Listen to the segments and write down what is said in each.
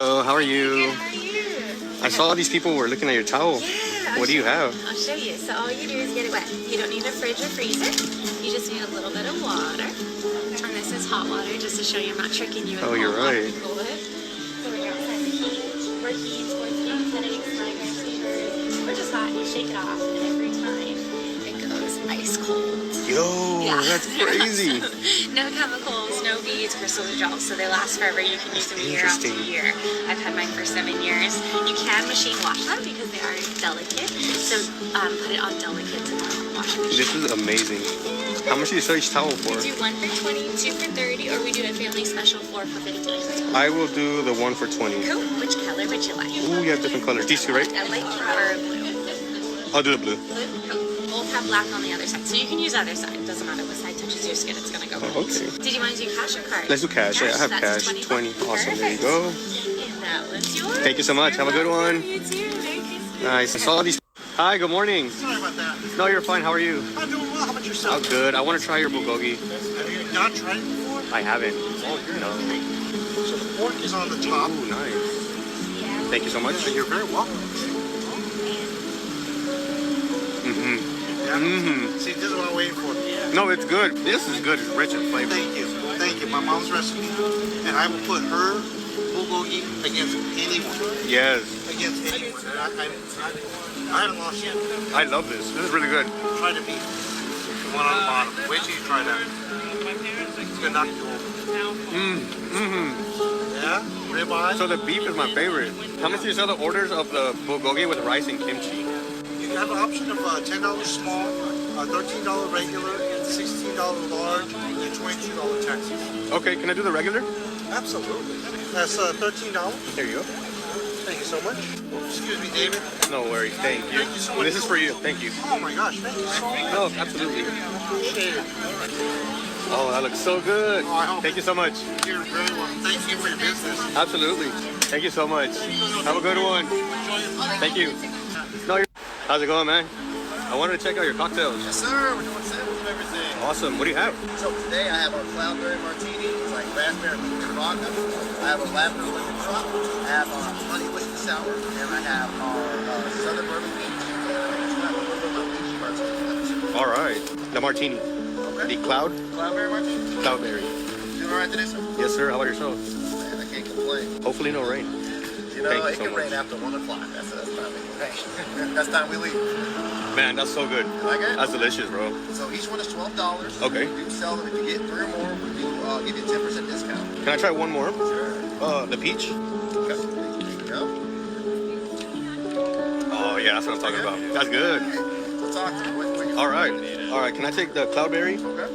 Oh, how are you? Good, how are you? I saw these people were looking at your towel. Yeah. What do you have? I'll show you. So all you do is get it wet. You don't need a fridge or freezer. You just need a little bit of water. And this is hot water, just to show you I'm not tricking you with Oh, you're water. right. Cool it. So we're outside the heat. We're heat, sports heat, headaches, migraines, fevers. We're just hot. You shake it off, and every time it goes ice cold. Yo, that's crazy. No chemicals, no beads, crystals, or gels, so they last forever. You can use them year after year. I've had mine for 7 years. You can machine wash them because they are delicate, so put it on delicate to wash machine. This is amazing. How much do you sell each towel for? We do 1 for 20, 2 for 30, or we do a family special 4 for 15. I will do the 1 for 20. Cool. Which color would you like? Ooh, you have different colors. These two, right? A light or a blue? I'll do the blue. Cool. Both have black on the other side, so you can use either side. It doesn't matter what side touches your skin, it's gonna go right. Okay. Did you want to do cash or card? Let's do cash. Yeah, I have That's cash. 20. Awesome. There you Perfect. go. And that one's yours. Thank you so much. Have a good one. You too. Merry Christmas. Nice. I saw these. Hi, good morning. Sorry about that. No, you're fine. How are you? I'm doing well. How about yourself? Oh, good. I want to try your bulgogi. Have you not tried it before? I haven't. No. So the pork is on the top. Ooh, nice. Thank you so much. You're very welcome. See, this is what I'm waiting for. No, it's good. This is good. It's rich in flavor. Thank you. Thank you. My mom's recipe. And I will put her bulgogi against anyone. Yes. Against anyone. I haven't lost yet. I love this. This is really good. Try the beef. The one on the bottom. Wait till you try that. It's going to knock you over. Yeah? Ribeye. So the beef is my favorite. How much do you sell the orders of the bulgogi with rice and kimchi? You have an option of $10 small, $13 regular, $16 large, and $22 Texas. Okay, can I do the regular? Absolutely. That's $13. There you go. Thank you so much. Excuse me, David. No worries. Thank you. Thank you so much. This is for you. Thank you. Oh my gosh, thank you so much. No, absolutely. Appreciate it. Oh, that looks so good. Oh, I hope Thank you so much. You're very welcome. Thank you for your business. Absolutely. Thank you so much. Have a good one. Thank you. No, how's it going, man? I wanted to check out your cocktails. Yes, sir. We're doing samples and everything. Awesome. What do you have? So today I have our cloudberry martini. It's like raspberry liquid vodka. I have a lavender lemon drop. I have our honey whiskey sour, and I have our southern bourbon peach. And I have a little bit of my lychee martini. All right. The martini. Okay. The cloud? Cloudberry martini. Cloudberry. Doing all right today, sir? Yes, sir. How about yourself? Man, I can't complain. Hopefully no rain. You know, Thank you it so can much. rain after 1 o'clock. That's time it can rain. That's time we leave. Man, that's so good. Like it? That's delicious, bro. So each one is $12. Okay. We do sell them. If you get 3 or more, we do give you a 10% discount. Can I try one more? Sure. The peach? Okay. There you go. Oh, yeah, that's what I'm talking about. That's good. So talk to me. What you All right. All right. Can I take the cloudberry? Okay.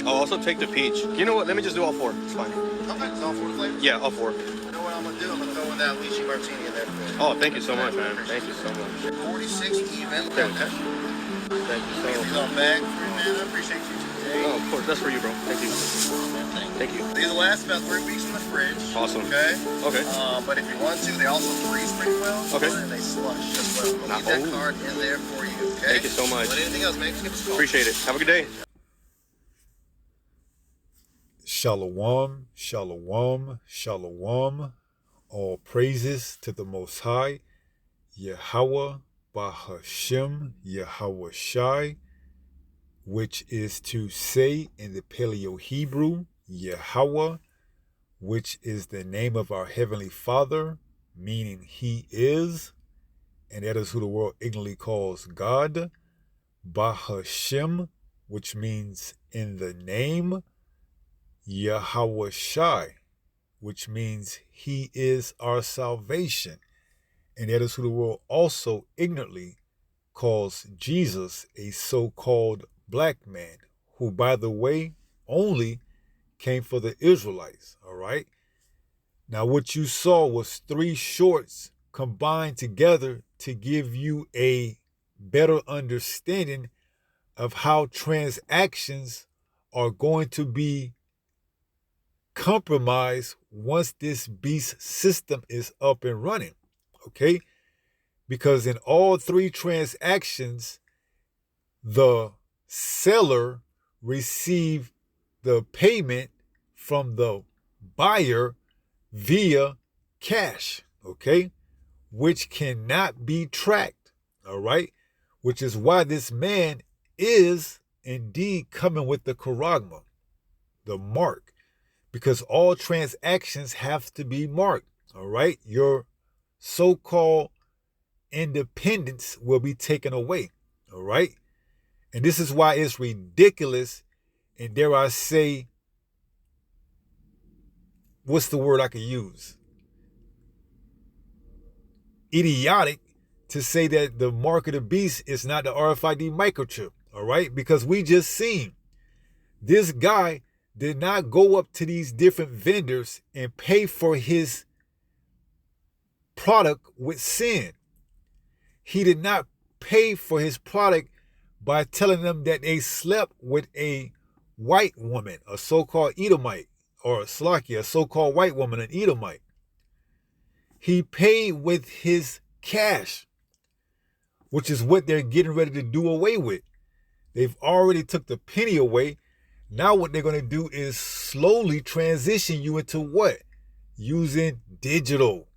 I'll also take the peach. You know what? Let me just do all 4. It's fine. Okay. It's all 4 flavors? Yeah, all 4. You know what I'm going to do? I'm going to throw in that lychee martini in there for you. Oh, thank you so much, man. Thank you so much. 46 even. There we go. Okay. Thank you so These much. on bag for you, man. I appreciate you today. Oh, of course. That's for you, bro. Thank you. Thank you. These will last about 3 weeks in the fridge. Awesome. Okay? Okay. But if you want to, they also freeze pretty well. Okay. And they slush as well. We'll Nah, leave that oh. card in there for you, okay? Thank you so much. But anything else, man, just give us a call. Appreciate it. Have a good day. Shalom, shalom, shalom. All praises to the Most High, Yahweh, Bahashem, Yahweh Shai, which is to say in the Paleo-Hebrew, Yahweh, which is the name of our Heavenly Father, meaning He is, and that is who the world ignorantly calls God, Bahashem, which means in the name, Yahweh Shai, which means He is our salvation. And that is who the world also ignorantly calls Jesus, a so-called black man, who, by the way, only came for the Israelites, all right? Now, what you saw was 3 shorts combined together to give you a better understanding of how transactions are going to be compromised once this beast system is up and running, okay? Because in all 3 transactions, the seller received the payment from the buyer via cash, okay, which cannot be tracked, all right, which is why this man is indeed coming with the charagma, the mark, because all transactions have to be marked, all right? Your so-called independence will be taken away, all right? And this is why it's ridiculous, and dare I say, what's the word I could use? Idiotic to say that the mark of the beast is not the RFID microchip, all right? Because we just seen this guy did not go up to these different vendors and pay for his product with sin. He did not pay for his product by telling them that they slept with a white woman, a so-called Edomite, or a so-called white woman, an Edomite. He paid with his cash, which is what they're getting ready to do away with. They've already took the penny away. Now what they're going to do is slowly transition you into what? Using digital.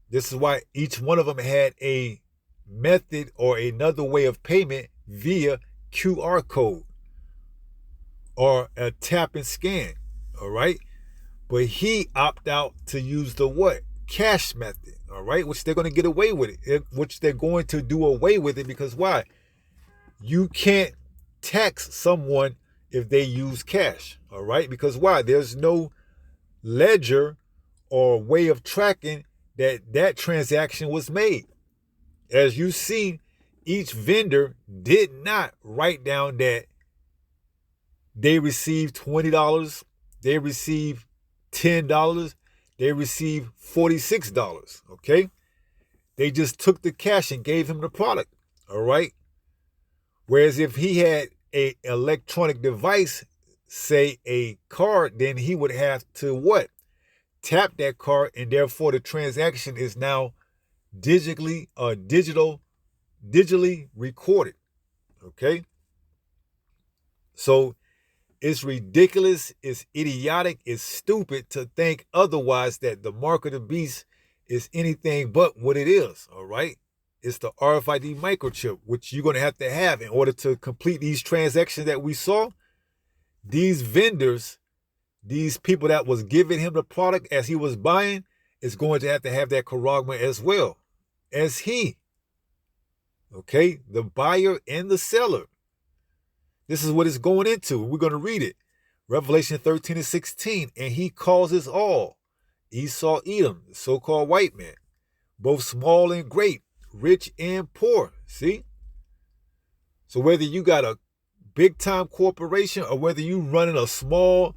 This is why each one of them had a method or another way of payment via QR code or a tap and scan, all right? But he opted out to use the what? Cash method, all right? Which they're going to get away with it, which they're going to do away with it because why? You can't tax someone if they use cash, all right? Because why? There's no ledger or way of tracking that transaction was made. As you see, each vendor did not write down that they received $20, they received $10, they received $46, okay? They just took the cash and gave him the product, all right? Whereas if he had an electronic device, say a card, then he would have to what? Tap that card, and therefore the transaction is now digitally recorded, okay? So it's ridiculous, it's idiotic, it's stupid to think otherwise, that the mark of the beast is anything but what it is, all right? It's the RFID microchip, which you're going to have in order to complete these transactions that we saw. These vendors, these people that was giving him the product as he was buying, is going to have that charagma as well as he. Okay? The buyer and the seller. This is what it's going into. We're going to read it. Revelation 13 and 16. And he causes all, Esau, Edom, the so-called white man, both small and great, rich and poor. See? So whether you got a big-time corporation or whether you running a small,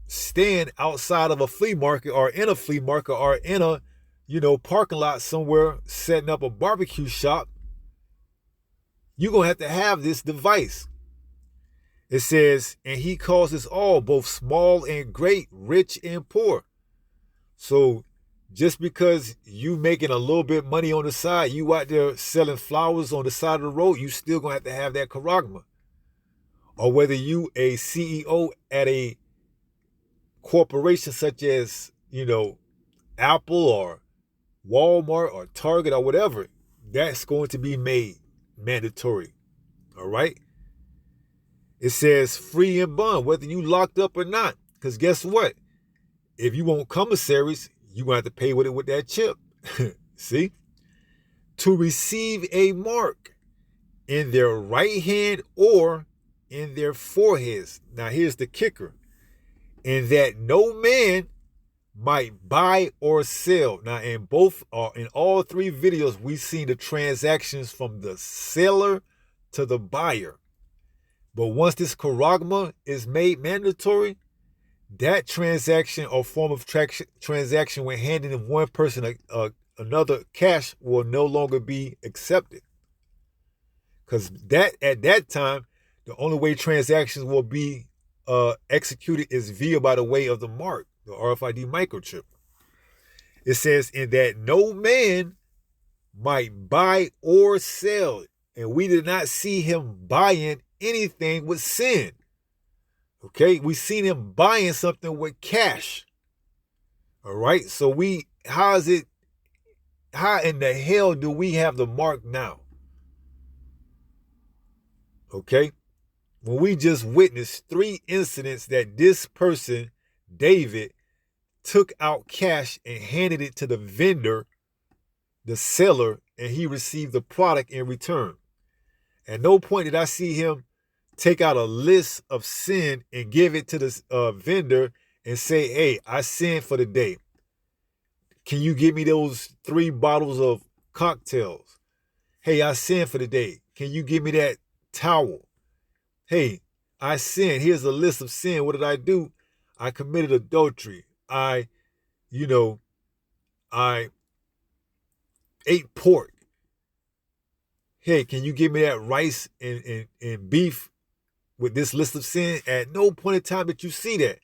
stand outside of a flea market or in a flea market or in a, parking lot somewhere setting up a barbecue shop, you're going to have this device. It says, and he causes all, both small and great, rich and poor. So just because you making a little bit money on the side, you out there selling flowers on the side of the road, you still going to have that charagma. Or whether you a CEO at a corporation such as, Apple or Walmart or Target or whatever, that's going to be made mandatory. All right? It says free and bond, whether you locked up or not. Because guess what? If you want commissaries, you're going to have to pay with it with that chip. See? To receive a mark in their right hand or in their foreheads. Now here's the kicker. And that no man might buy or sell. Now in all three videos, we've seen the transactions from the seller to the buyer. But once this charagma is made mandatory, that transaction or form of transaction when handing one person another cash will no longer be accepted. Because at that time, the only way transactions will be executed is via by the way of the mark, the RFID microchip. It says, in that no man might buy or sell. And we did not see him buying anything with sin. Okay, we seen him buying something with cash. All right, so we how in the hell do we have the mark now? Okay? When we just witnessed 3 incidents that this person, David, took out cash and handed it to the vendor, the seller, and he received the product in return. At no point did I see him take out a list of sin and give it to the vendor and say, hey, I sinned for the day. Can you give me those 3 bottles of cocktails? Hey, I sinned for the day. Can you give me that towel? Hey, I sinned. Here's a list of sin. What did I do? I committed adultery. I ate pork. Hey, can you give me that rice and beef with this list of sin? At no point in time did you see that.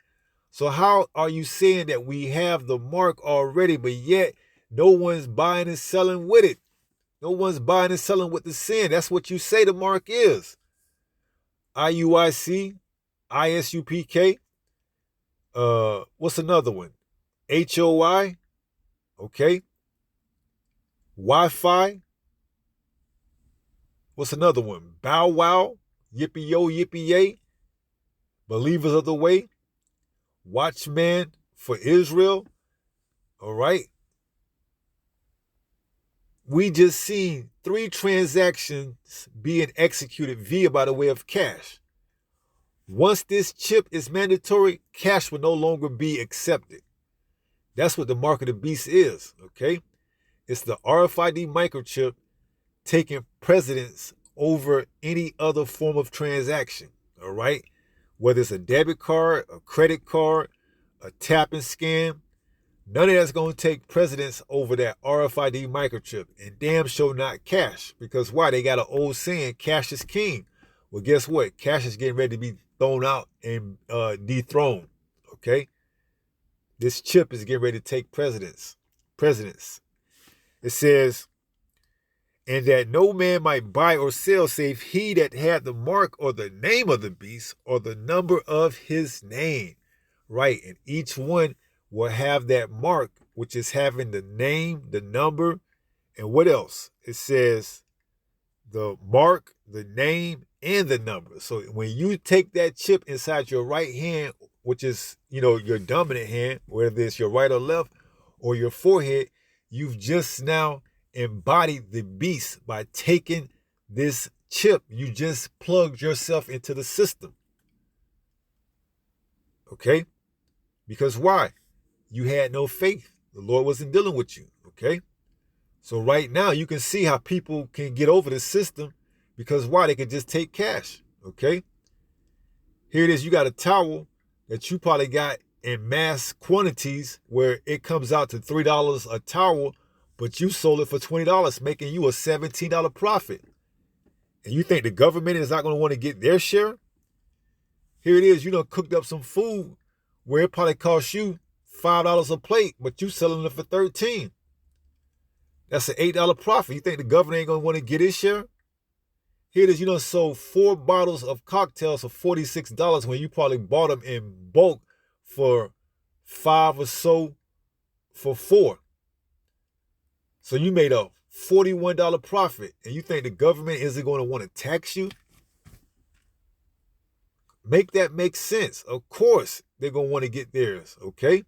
So how are you saying that we have the mark already, but yet no one's buying and selling with it? No one's buying and selling with the sin. That's what you say the mark is. IUIC, ISUPK, what's another one? HOI, okay. Wi-Fi, what's another one? Bow Wow, Yippee Yo, Yippee Yay, Believers of the Way, Watchman for Israel, all right. We just seen 3 transactions being executed via by the way of cash. Once this chip is mandatory, cash will no longer be accepted. That's what the mark of the beast is, okay? It's the RFID microchip taking precedence over any other form of transaction, all right? Whether it's a debit card, a credit card, a tap and scan, none of that's going to take precedence over that RFID microchip. And damn sure not cash. Because why? They got an old saying, cash is king. Well, guess what? Cash is getting ready to be thrown out and dethroned, okay? This chip is getting ready to take precedence. It says, and that no man might buy or sell save he that had the mark or the name of the beast or the number of his name. Right, and each one will have that mark, which is having the name, the number, and what else? It says the mark, the name, and the number. So when you take that chip inside your right hand, which is, your dominant hand, whether it's your right or left, or your forehead, you've just now embodied the beast by taking this chip. You just plugged yourself into the system. Okay? Because why? You had no faith. The Lord wasn't dealing with you, okay? So right now, you can see how people can get over the system because why? They can just take cash, okay? Here it is. You got a towel that you probably got in mass quantities where it comes out to $3 a towel, but you sold it for $20, making you a $17 profit. And you think the government is not going to want to get their share? Here it is. You done cooked up some food where it probably costs you $5 a plate, but you selling it for $13. That's an $8 profit. You think the government ain't gonna want to get his share? Here it is, you done sold 4 bottles of cocktails for $46 when you probably bought them in bulk for $5 or so for 4. So you made a $41 profit, and you think the government isn't going to want to tax you? Make that make sense. Of course, they're going to want to get theirs, okay?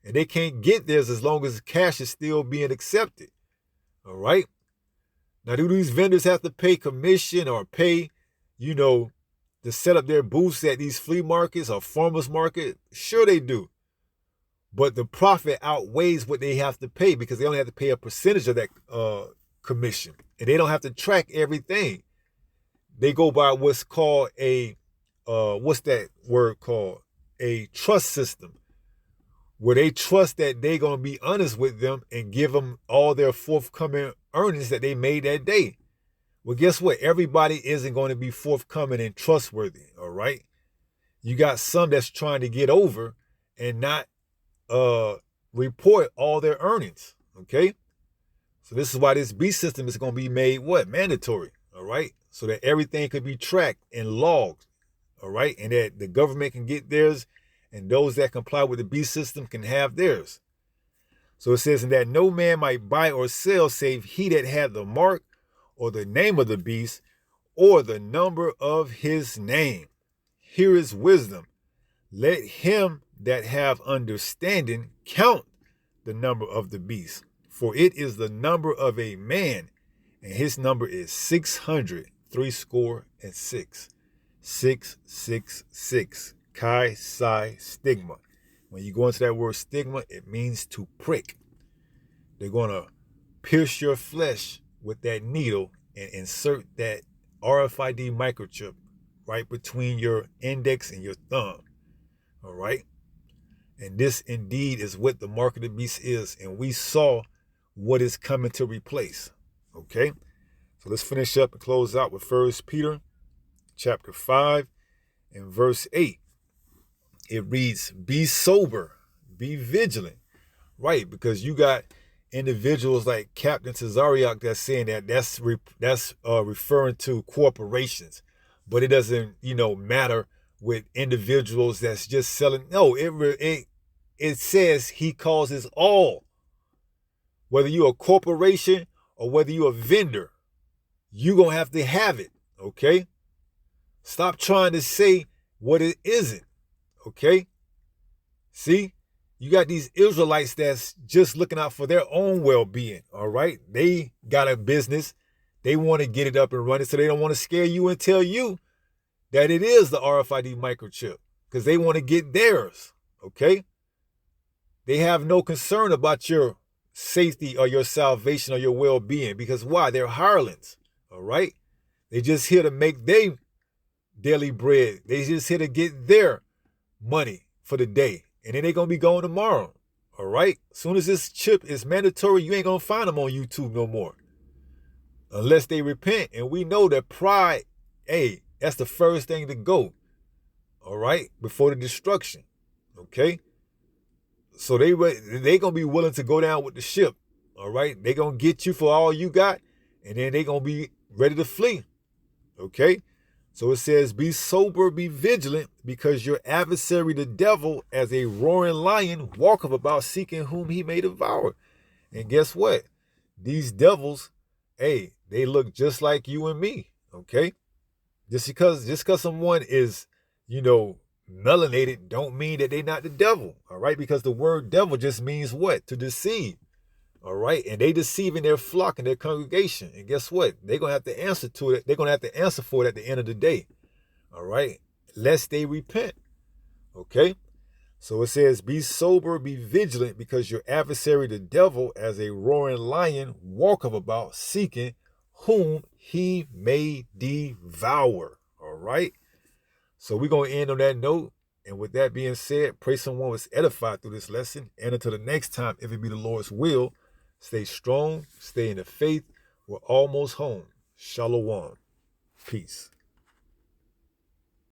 And they can't get theirs as long as cash is still being accepted, all right? Now, do these vendors have to pay commission or pay, to set up their booths at these flea markets or farmers market? Sure they do. But the profit outweighs what they have to pay because they only have to pay a percentage of that commission. And they don't have to track everything. They go by what's called what's that word called? A trust system, where they trust that they're going to be honest with them and give them all their forthcoming earnings that they made that day. Well, guess what? Everybody isn't going to be forthcoming and trustworthy, all right? You got some that's trying to get over and not report all their earnings, okay? So this is why this B system is going to be made what? Mandatory, all right? So that everything could be tracked and logged, all right? And that the government can get theirs and those that comply with the B system can have theirs. So it says, and that no man might buy or sell save he that had the mark or the name of the beast or the number of his name. Here is wisdom. Let him that have understanding count the number of the beast, for it is the number of a man, and his number is 600, 666. 666. Chi, psi, stigma. When you go into that word stigma, it means to prick. They're going to pierce your flesh with that needle and insert that RFID microchip right between your index and your thumb. All right? And this indeed is what the mark of the beast is. And we saw what is coming to replace. Okay? So let's finish up and close out with 1 Peter chapter 5 and verse 8. It reads, be sober, be vigilant. Right? Because you got individuals like Captain Tazariak that's saying that's referring to corporations. But it doesn't, matter with individuals that's just selling. No, it says he causes all. Whether you're a corporation or whether you're a vendor, you're going to have it, okay? Stop trying to say what it isn't, okay? See? You got these Israelites that's just looking out for their own well-being, all right? They got a business. They want to get it up and running, so they don't want to scare you and tell you that it is the RFID microchip because they want to get theirs, okay? They have no concern about your safety or your salvation or your well-being because why? They're hirelings, all right? They just here to make their daily bread. They just here to get their money for the day. And then they're going to be going tomorrow, all right? As soon as this chip is mandatory, you ain't going to find them on YouTube no more. Unless they repent. And we know that pride, that's the first thing to go, all right, before the destruction, okay? So they're going to be willing to go down with the ship, all right? They're going to get you for all you got, and then they're going to be ready to flee, okay? So it says, be sober, be vigilant, because your adversary, the devil, as a roaring lion, walketh about seeking whom he may devour. And guess what? These devils, they look just like you and me, okay? Just because someone is, melanated don't mean that they're not the devil, all right? Because the word devil just means what? To deceive, all right? And they deceiving their flock and their congregation. And guess what? They're going to have to answer to it. They're going to have to answer for it at the end of the day, all right? Lest they repent, okay? So it says, be sober, be vigilant, because your adversary, the devil, as a roaring lion, walketh about seeking whom he may devour, all right? So we're going to end on that note. And with that being said, pray someone was edified through this lesson. And until the next time, if it be the Lord's will, stay strong, stay in the faith. We're almost home. Shalom. Peace.